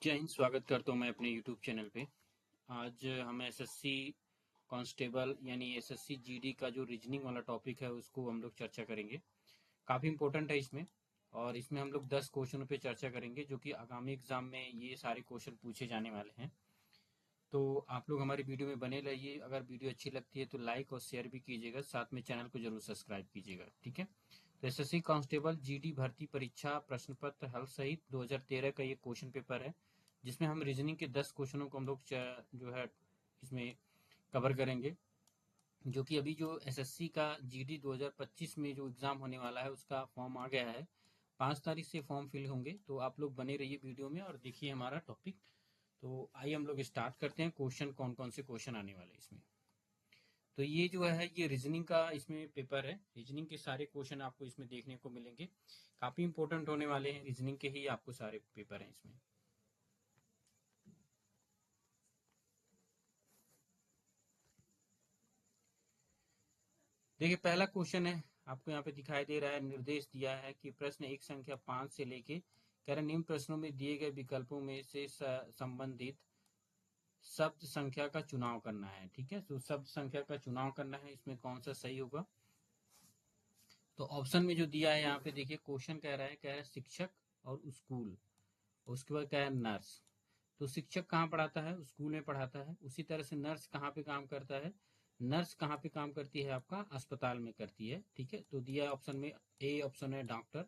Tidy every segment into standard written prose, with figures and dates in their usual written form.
जय हिंद। स्वागत करता हूँ मैं अपने यूट्यूब चैनल पे। आज हम एसएससी कांस्टेबल यानी एसएससी जीडी का जो रीजनिंग वाला टॉपिक है उसको हम लोग चर्चा करेंगे। काफ़ी इंपॉर्टेंट है इसमें। और इसमें हम लोग 10 क्वेश्चनों पे चर्चा करेंगे जो कि आगामी एग्जाम में ये सारे क्वेश्चन पूछे जाने वाले हैं। तो आप लोग हमारी वीडियो में बने रहिए। अगर वीडियो अच्छी लगती है तो लाइक और शेयर भी कीजिएगा, साथ में चैनल को जरूर सब्सक्राइब कीजिएगा। ठीक है। तो एसएससी कांस्टेबल जीडी भर्ती परीक्षा प्रश्न पत्र हल सहित 2013 का ये क्वेश्चन पेपर है, जिसमें हम रीजनिंग के 10 क्वेश्चनों को हम लोग जो है इसमें कवर करेंगे। जो कि अभी जो एसएससी का जीडी 2025 में जो एग्जाम होने वाला है उसका फॉर्म आ गया है। 5 तारीख से फॉर्म फिल होंगे, तो आप लोग बने रहिए वीडियो में और देखिए हमारा टॉपिक। तो आइए हम लोग स्टार्ट करते हैं। क्वेश्चन कौन कौन से क्वेश्चन आने वाले हैं इसमें। तो ये जो है ये रीजनिंग का इसमें पेपर है। रीजनिंग के सारे क्वेश्चन आपको इसमें देखने को मिलेंगे। काफी इंपॉर्टेंट होने वाले हैं, रीजनिंग के ही आपको सारे पेपर हैं इसमें। देखिए पहला क्वेश्चन है, आपको यहाँ पे दिखाई दे रहा है, निर्देश दिया है कि प्रश्न एक संख्या 5 से लेके कह रहे निम्न प्रश्नों में दिए गए विकल्पों में से संबंधित शब्द संख्या का चुनाव करना है। ठीक है, तो शब्द संख्या का चुनाव करना है, इसमें कौन सा सही होगा। तो ऑप्शन में जो दिया है यहाँ पे देखिए, क्वेश्चन कह रहा है शिक्षक और स्कूल, उसके बाद क्या है नर्स। तो शिक्षक कहाँ पढ़ाता है, स्कूल में पढ़ाता है। उसी तरह से नर्स कहाँ पे काम करता है, नर्स कहाँ पे काम करती है, आपका अस्पताल में करती है। ठीक है, तो दिया है ऑप्शन में, ए ऑप्शन है डॉक्टर,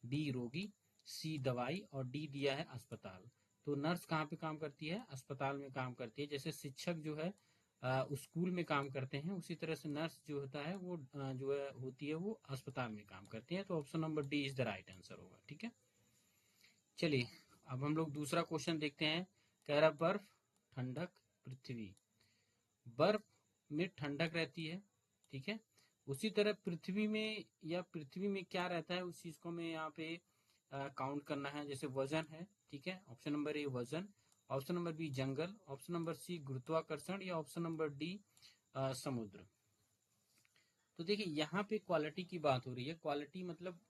बी रोगी, सी दवाई और डी दिया है अस्पताल। तो नर्स कहाँ पे काम करती है, अस्पताल में काम करती है। जैसे शिक्षक जो है स्कूल में काम करते हैं, उसी तरह से नर्स जो होता है वो जो है होती है वो अस्पताल में काम करती है। तो option number D is the right answer होगा। ठीक है, चलिए अब हम लोग दूसरा क्वेश्चन देखते हैं। कह रहा बर्फ, ठंडक, पृथ्वी। बर्फ में ठंडक रहती है, ठीक है। उसी तरह पृथ्वी में, या पृथ्वी में क्या रहता है उस चीज को हमें यहाँ पे काउंट करना है। जैसे वजन है, ठीक है, ऑप्शन नंबर ए वजन, ऑप्शन नंबर बी जंगल, ऑप्शन नंबर सी गुरुत्वाकर्षण, या ऑप्शन नंबर डी समुद्र। तो देखिए यहाँ पे क्वालिटी की बात हो रही है। क्वालिटी मतलब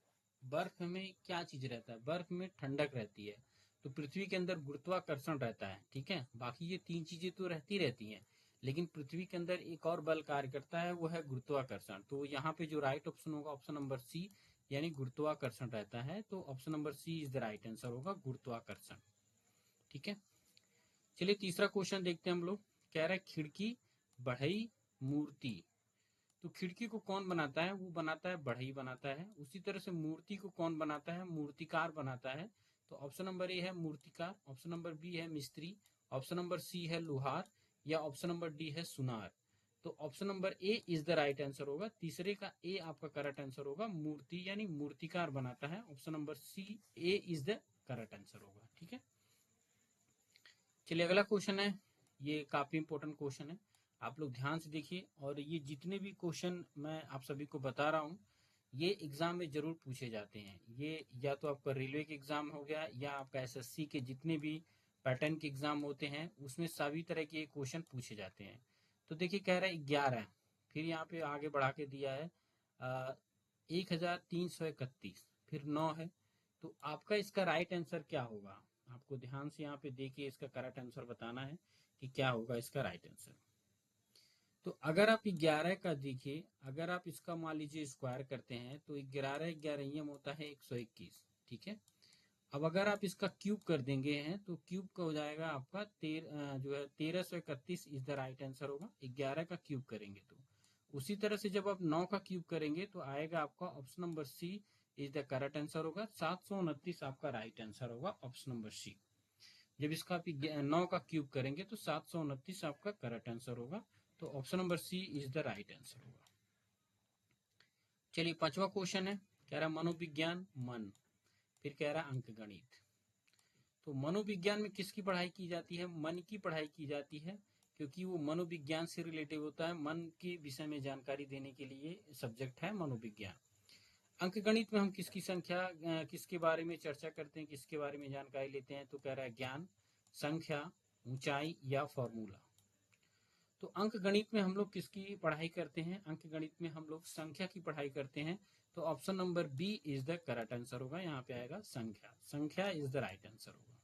बर्फ में क्या चीज रहता है, बर्फ में ठंडक रहती है। तो पृथ्वी के अंदर गुरुत्वाकर्षण रहता है, ठीक है। बाकी ये तीन चीजें तो रहती हैं, लेकिन पृथ्वी के अंदर एक और बल कार्य करता है, वो है गुरुत्वाकर्षण। तो यहाँ पे जो राइट ऑप्शन होगा ऑप्शन नंबर सी, यानी गुरुत्वाकर्षण रहता है। तो option number C is the right answer होगा, गुरुत्वाकर्षण। ठीक है, चलिए तीसरा क्वेश्चन देखते हैं हम लोग। कह रहा है खिड़की, बढ़ई, मूर्ति। तो खिड़की को कौन बनाता है, वो बनाता है बढ़ई बनाता है। उसी तरह से मूर्ति को कौन बनाता है, मूर्तिकार बनाता है। तो ऑप्शन नंबर ए है मूर्तिकार, ऑप्शन नंबर बी है मिस्त्री, ऑप्शन नंबर सी है लोहार, या ऑप्शन नंबर डी है सुनार। तो option number A is the right answer होगा। तीसरे का ए आपका करेक्ट आंसर होगा, मूर्ति यानी मूर्तिकार बनाता है। Option number C A is the correct answer होगा। ठीक है, चलिए अगला क्वेश्चन है। ये काफी इंपॉर्टेंट क्वेश्चन है, आप लोग ध्यान से देखिए। और ये जितने भी क्वेश्चन मैं आप सभी को बता रहा हूँ, ये एग्जाम में जरूर पूछे जाते हैं। ये या तो आपका रेलवे के एग्जाम हो गया, या आपका एसएससी के जितने भी पैटर्न के एग्जाम होते हैं उसमें सभी तरह के क्वेश्चन पूछे जाते हैं। तो देखिए कह रहा है 11, फिर यहाँ पे आगे बढ़ा के दिया है 1331, फिर 9 है। तो आपका इसका राइट आंसर क्या होगा, आपको ध्यान से यहाँ पे देखिए, इसका करेक्ट आंसर बताना है कि क्या होगा इसका राइट आंसर। तो अगर आप 11 का देखिए, अगर आप इसका मान लीजिए स्क्वायर करते हैं तो 11 ग्यारहियम होता है 121। ठीक है, अब अगर आप इसका क्यूब कर देंगे हैं तो क्यूब का हो जाएगा आपका जो है 1331 इज द राइट आंसर होगा। 11 का क्यूब करेंगे तो उसी तरह से जब आप 9 का क्यूब करेंगे तो आएगा आपका option number C is the correct answer होगा। 729 आपका राइट आंसर होगा, ऑप्शन नंबर सी। जब इसका आप 9 का क्यूब करेंगे तो 729 आपका करेक्ट आंसर होगा। तो option number C is the right answer होगा। चलिए पांचवा क्वेश्चन है, कह रहा मनोविज्ञान मन, फिर कह रहा अंक गणित। तो मनोविज्ञान में किसकी पढ़ाई की जाती है, मन की पढ़ाई की जाती है, क्योंकि वो मनोविज्ञान से रिलेटिव होता है। मन के विषय में जानकारी देने के लिए सब्जेक्ट है मनोविज्ञान। अंक गणित में हम किसकी संख्या किसके बारे में चर्चा करते हैं, किसके बारे में जानकारी लेते हैं। तो कह रहा है ज्ञान, संख्या, ऊंचाई या फॉर्मूला। तो अंक गणित में हम लोग किसकी पढ़ाई करते हैं, अंक गणित में हम लोग संख्या की पढ़ाई करते हैं। तो option number B is the correct answer होगा, यहाँ पे आएगा संख्या, संख्या इज द राइट आंसर होगा।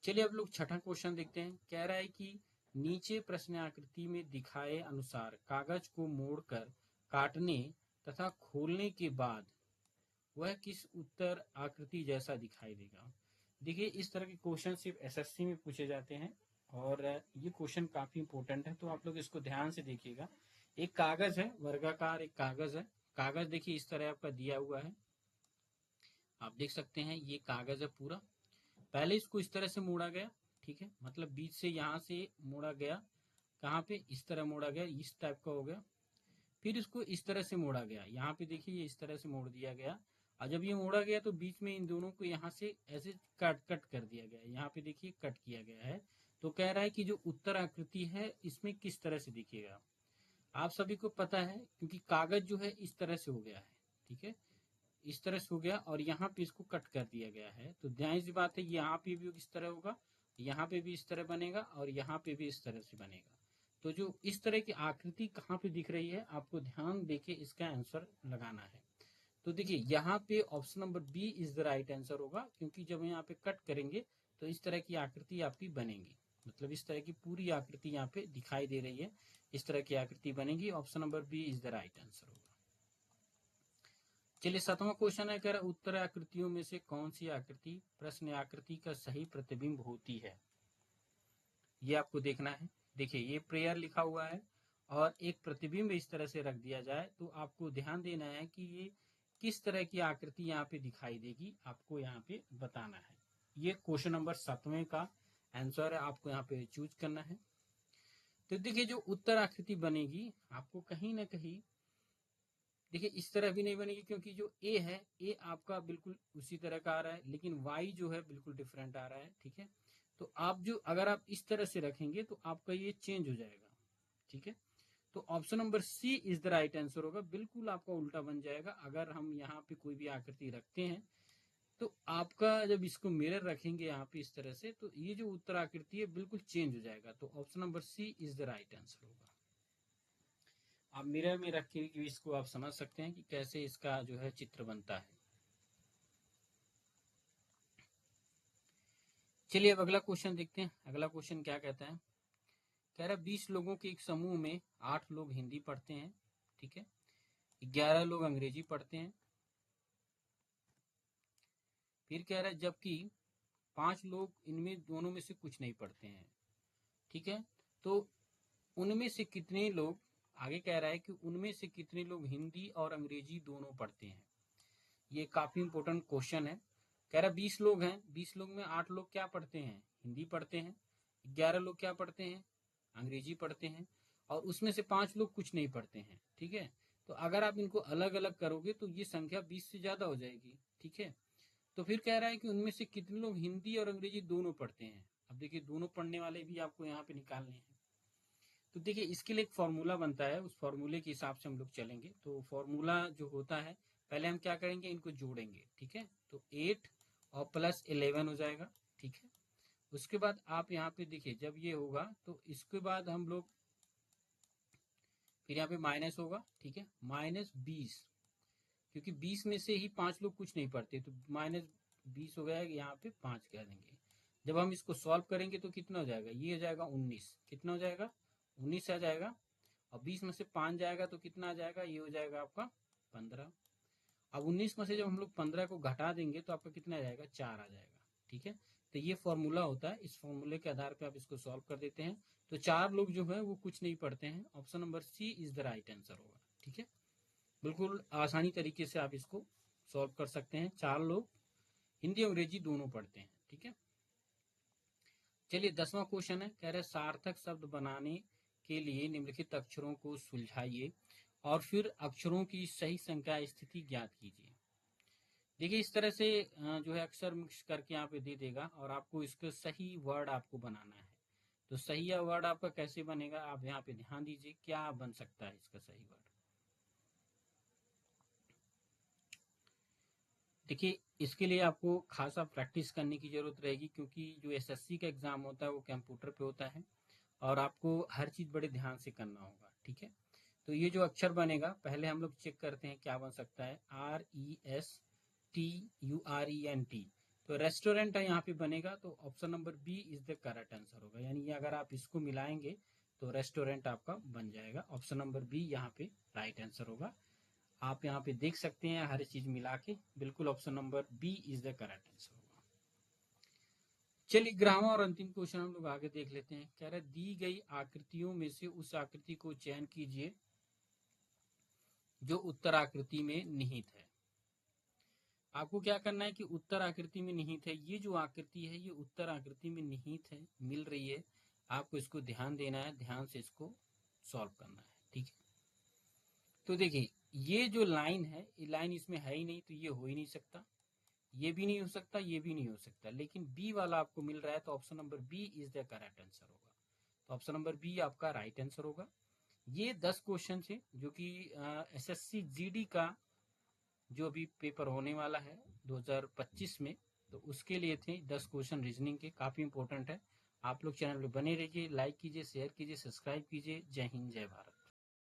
चलिए अब लोग छठा क्वेश्चन देखते हैं। कह रहा है कि नीचे प्रश्न आकृति में दिखाए अनुसार कागज को मोड़कर काटने तथा खोलने के बाद वह किस उत्तर आकृति जैसा दिखाई देगा। देखिए इस तरह के क्वेश्चन सिर्फ एसएससी में पूछे जाते हैं और ये क्वेश्चन काफी इंपॉर्टेंट है, तो आप लोग इसको ध्यान से देखिएगा। एक कागज है, वर्गाकार एक कागज है। कागज देखिए इस तरह आपका दिया हुआ है, आप देख सकते हैं ये कागज है पूरा। पहले इसको इस तरह से मोड़ा गया, ठीक है, मतलब बीच से यहाँ से मोड़ा गया, कहाँ पे, इस तरह मोड़ा गया, इस टाइप का हो गया। फिर इसको इस तरह से मोड़ा गया, यहाँ पे देखिए ये इस तरह से मोड़ दिया गया। और जब ये मोड़ा गया तो बीच में इन दोनों को यहाँ से ऐसे कट कट कर दिया गया, यहाँ पे देखिए कट किया गया है। तो कह रहा है कि जो उत्तर आकृति है इसमें किस तरह से दिखेगा। आप सभी को पता है क्योंकि कागज जो है इस तरह से हो गया है, ठीक है, इस तरह से हो गया और यहाँ पे इसको कट कर दिया गया है। तो ध्यान सी बात है, यहाँ पे भी इस तरह होगा, यहाँ पे भी इस तरह बनेगा और यहाँ पे भी इस तरह से बनेगा। तो जो इस तरह की आकृति कहाँ पे दिख रही है, आपको ध्यान देके इसका आंसर लगाना है। तो देखिए यहाँ पे option number B is the right answer होगा, क्योंकि जब यहाँ पे कट करेंगे तो इस तरह की आकृति आपकी बनेगी, मतलब इस तरह की पूरी आकृति यहाँ पे दिखाई दे रही है, इस तरह की आकृति बनेगी। Option number B is the right answer होगा। चलिए सातवां क्वेश्चन है, कह रहा उत्तर आकृतियों में से कौन सी आकृति प्रश्न आकृति का सही प्रतिबिंब होती है, ये आपको देखना है। देखिए ये प्रेयर लिखा हुआ है और एक प्रतिबिंब इस तरह से रख दिया जाए, तो आपको ध्यान देना है कि ये किस तरह की आकृति यहाँ पे दिखाई देगी, आपको यहाँ पे बताना है। ये क्वेश्चन नंबर 7वें का आंसर है, आपको यहाँ पे चूज करना है। तो देखिए जो उत्तर आकृति बनेगी आपको कहीं ना कहीं, देखिए इस तरह भी नहीं बनेगी, क्योंकि जो ए है, ए आपका बिल्कुल उसी तरह का आ रहा है, लेकिन वाई जो है बिल्कुल डिफरेंट आ रहा है, ठीक है। तो आप जो अगर आप इस तरह से रखेंगे तो आपका ये चेंज हो जाएगा, ठीक है। तो option number C is the right answer होगा, बिल्कुल आपका उल्टा बन जाएगा। अगर हम यहाँ पे कोई भी आकृति रखते हैं तो आपका जब इसको मिरर रखेंगे यहाँ पे इस तरह से, तो ये जो उत्तर आकृति है बिल्कुल चेंज हो जाएगा। तो option number C is the right answer होगा। आप मिरर में रख के इसको आप समझ सकते हैं कि कैसे इसका जो है चित्र बनता है। चलिए अब अगला क्वेश्चन देखते हैं। अगला क्वेश्चन क्या कहता है, कह रहा है 20 लोगों के एक समूह में 8 लोग हिंदी पढ़ते हैं, ठीक है, 11 लोग अंग्रेजी पढ़ते हैं। फिर कह रहा है जबकि 5 लोग इनमें दोनों में से कुछ नहीं पढ़ते हैं, ठीक है। तो उनमें से कितने लोग, आगे कह रहा है कि उनमें से कितने लोग हिंदी और अंग्रेजी दोनों पढ़ते हैं। ये काफी इंपॉर्टेंट क्वेश्चन है। कह रहा 20 लोग हैं, 20 लोग में 8 लोग क्या पढ़ते हैं, हिंदी पढ़ते हैं, 11 लोग क्या पढ़ते हैं, अंग्रेजी पढ़ते हैं, और उसमें से 5 लोग कुछ नहीं पढ़ते हैं, ठीक है। तो अगर आप इनको अलग अलग करोगे तो ये संख्या 20 से ज्यादा हो जाएगी, ठीक है। तो फिर कह रहा है कि उनमें से कितने लोग हिंदी और अंग्रेजी दोनों पढ़ते हैं। अब देखिए दोनों पढ़ने वाले भी आपको यहाँ पे निकालने हैं। तो देखिए इसके लिए एक फॉर्मूला बनता है, उस फॉर्मूले के हिसाब से हम लोग चलेंगे। तो फॉर्मूला जो होता है, पहले हम क्या करेंगे, इनको जोड़ेंगे, ठीक है। तो 8 और प्लस 11 हो जाएगा, ठीक है। उसके बाद आप यहाँ पे देखिए जब ये होगा तो इसके बाद हम लोग फिर यहाँ पे माइनस होगा, ठीक है, -20, क्योंकि 20 में से ही 5 लोग कुछ नहीं पढ़ते, तो -20 हो गया, यहाँ पे 5 कह देंगे। जब हम इसको सॉल्व करेंगे तो कितना हो जाएगा, ये हो जाएगा 19, कितना हो जाएगा 19 आ जाएगा। और 20 में से 5 जाएगा तो कितना आ जाएगा, ये हो जाएगा आपका 15। अब 19 में से जब हम लोग 15 को घटा देंगे तो आपका कितना आ जाएगा, 4 आ जाएगा, ठीक है। तो ये फॉर्मूला होता है, इस फॉर्मूले के आधार पे आप इसको सॉल्व कर देते हैं। तो 4 लोग जो है वो कुछ नहीं पढ़ते हैं। Option number C is the right answer होगा, ठीक है। बिल्कुल आसानी तरीके से आप इसको सॉल्व कर सकते हैं। 4 लोग हिंदी अंग्रेजी दोनों पढ़ते हैं, ठीक है। चलिए 10वां क्वेश्चन है, कह रहे सार्थक शब्द बनाने के लिए निम्नलिखित अक्षरों को सुलझाइए और फिर अक्षरों की सही संख्या स्थिति ज्ञात कीजिए। देखिए इस तरह से जो है अक्षर मिक्स करके यहाँ पे दे देगा और आपको इसका सही वर्ड आपको बनाना है। तो सही वर्ड आपका कैसे बनेगा, आप यहाँ पे ध्यान दीजिए क्या बन सकता है इसका सही वर्ड। देखिए इसके लिए आपको खासा प्रैक्टिस करने की जरूरत रहेगी, क्योंकि जो एसएससी का एग्जाम होता है वो कंप्यूटर पे होता है और आपको हर चीज बड़े ध्यान से करना होगा, ठीक है। तो ये जो अक्षर बनेगा पहले हम लोग चेक करते हैं क्या बन सकता है, RESTURENT। तो रेस्टोरेंट है यहाँ पे बनेगा, तो option number B is the correct answer होगा। यानी ये अगर आप इसको मिलाएंगे तो रेस्टोरेंट आपका बन जाएगा। ऑप्शन नंबर बी यहाँ पे राइट आंसर होगा। आप यहाँ पे देख सकते हैं हर चीज मिला के, बिल्कुल option number B is the correct answer होगा। चलिए 11वां और अंतिम क्वेश्चन हम लोग आगे देख लेते हैं। कह रहे दी गई आकृतियों में से उस आकृति को चयन कीजिए जो उत्तर आकृति में निहित है। आपको क्या करना है कि उत्तर आकृति में निहित है, ये जो आकृति है ये उत्तर आकृति में निहित है, मिल रही है। आपको इसको ध्यान देना है, ध्यान से इसको सॉल्व करना है, ठीक है। तो देखिए ये जो लाइन है, ये लाइन इसमें है ही नहीं, तो ये हो ही नहीं सकता, ये भी नहीं हो सकता, ये भी नहीं हो सकता। लेकिन बी वाला आपको मिल रहा है, तो option number B is the correct answer होगा। तो ऑप्शन नंबर बी आपका राइट आंसर होगा। ये 10 क्वेश्चन थे जो कि एसएससी जीडी का जो अभी पेपर होने वाला है 2025 में, तो उसके लिए थे 10 क्वेश्चन रीजनिंग के, काफी इंपॉर्टेंट है। आप लोग चैनल पे बने रहिए, लाइक कीजिए, शेयर कीजिए, सब्सक्राइब कीजिए। जय हिंद, जय भारत।